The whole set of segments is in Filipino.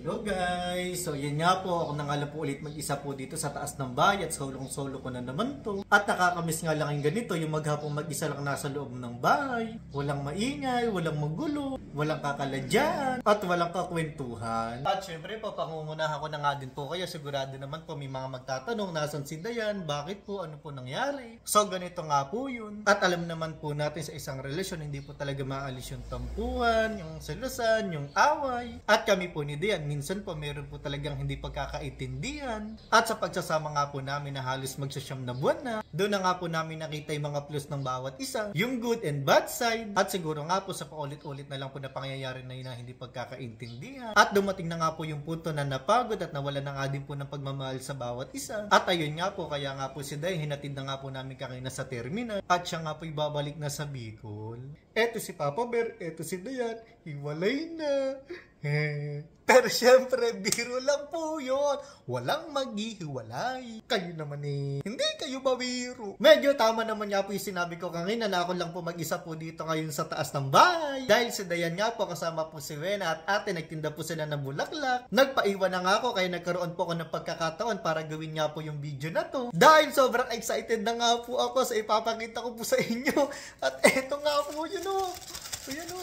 Hello guys! So yan nga po, ako na nga lang po ulit mag-isa po dito sa taas ng bahay at solong-solo ko na naman to. At nakakamiss nga lang yung ganito, yung maghapong mag-isa lang nasa loob ng bahay. Walang maingay, walang magulo, walang kakaladyan, at walang kakwentuhan. At syempre po, pangungunahan ko na nga din po kayo. Sigurado naman po may mga magtatanong, nasan si Dayan? Bakit po? Ano po nangyari? So ganito nga po yun. At alam naman po natin sa isang relasyon, hindi po talaga maalis yung tampuhan, yung selusan, yung away. At kami po ni Dayan, minsan po meron po talagang hindi pagkakaintindihan. At sa pagsasama nga po namin na halos magsasyam na buwan na, doon na nga po namin nakita yung mga plus ng bawat isa, yung good and bad side. At siguro nga po sa paulit-ulit na lang po na pangyayari na yun na hindi pagkakaintindihan. At dumating na nga po yung punto na napagod at nawala na nga din po ng pagmamahal sa bawat isa. At ayun nga po, kaya nga po si Dayan, hinatid na nga po namin kanina sa terminal. At siya nga po ibabalik na sa Bicol. Eto si Papa Bear, eto si Dayan, hiwalay na. Pero syempre, biro lang po yun. Walang maghihiwalay. Kayo naman hindi kayo mabiro. Medyo tama naman nga po yung sinabi ko kanina na ako lang po mag-isa po dito ngayon sa taas ng bahay. Dahil si Dayan nga po, kasama po si Wena at ate, nagtinda po sila ng bulaklak. Nagpaiwan na nga ako, kaya nagkaroon po ako ng pagkakataon para gawin nga po yung video na to. Dahil sobrang excited na nga po ako sa ipapakita ko po sa inyo. At eto nga po yun o. Ayan o.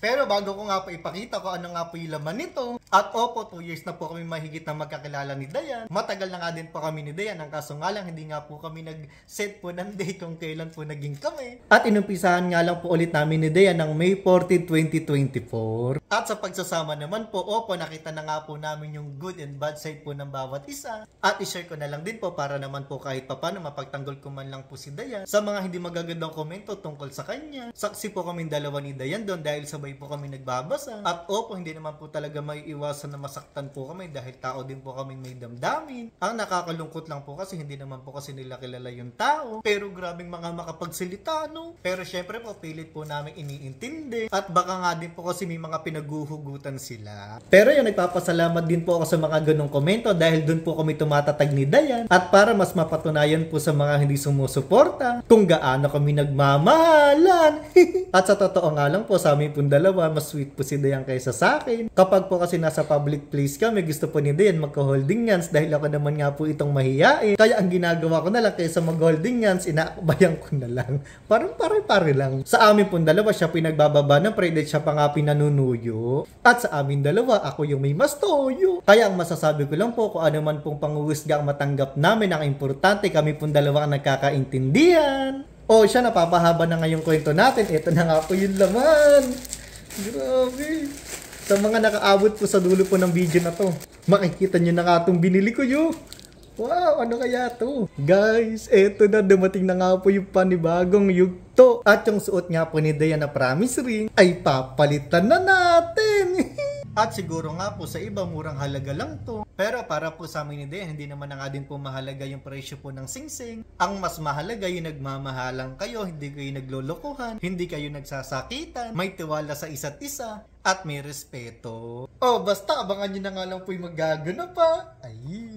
Pero bago ko nga po ipakita ko ano nga po yung laman nito, at opo, 2 years na po kami mahigit na magkakilala ni Dayan. Matagal na nga din po kami ni Dayan, ang kaso nga lang hindi nga po kami nag-set po ng date kung kailan po naging kami. At inumpisahan nga lang po ulit namin ni Dayan ng May 14, 2024. At sa pagsasama naman po, opo, nakita na nga po namin yung good and bad side po ng bawat isa. At i-share ko na lang din po para naman po kahit papano mapagtanggol ko man lang po si Dayan sa mga hindi magagandang komento tungkol sa kanya. Saksi po kaming dalawa ni Dayan doon dahil sabay po kami nagbabasa. At opo, hindi naman po talaga may iwasan na masaktan po kami dahil tao din po kami may damdamin. Ang nakakalungkot lang po kasi hindi naman po kasi nila kilala yung tao. Pero grabing mga makapagsalita, no? Pero syempre po, pilit po namin iniintindi. At baka nga din po kasi may mga pinaguhugutan sila. Pero yun, nagpapasalamat din po ako sa mga ganong komento dahil dun po kami tumatatag ni Dayan. At para mas mapatunayan po sa mga hindi sumusuporta kung gaano kami nagmamahalan. At sa totoo nga lang po, sa amin pong dalawa, mas sweet po si Dayan kaysa sa akin. Kapag po kasi nasa public place kami, gusto po ni Dayan magka-holding hands dahil ako naman nga po itong mahiyain. Kaya ang ginagawa ko na lang kaysa mag-holding hands, inaakbayan ko na lang. Parang pare-pare lang. Sa amin pong dalawa, siya pinagbababa ng pride, siya pa nga pinanunuyo. At sa amin dalawa, ako yung may mas toyo. Kaya ang masasabi ko lang po, kung ano man pong panguhusga ang matanggap namin, ang importante kami pong dalawa ang nagkakaintindihan. O siya, napapahaba na ngayong kwento natin. Ito na nga po yung laman. Grabe. Sa mga nakaabot po sa dulo po ng video na to, makikita nyo na nga itong binili ko yun. Wow, ano kaya to? Guys, eto na, dumating na nga po yung panibagong yugto. At yung suot nga po ni Dayan na promise ring ay papalitan na natin. At siguro nga po sa iba murang halaga lang to. Pero para po sa amin ni Dayan, hindi naman na nga din po mahalaga yung presyo po ng singsing. Ang mas mahalaga yung nagmamahalang kayo, hindi kayo naglolokohan, hindi kayo nagsasakitan, may tiwala sa isa't isa, at may respeto. Oh, basta abangan nyo na nga lang po yung magaganap pa. Ay.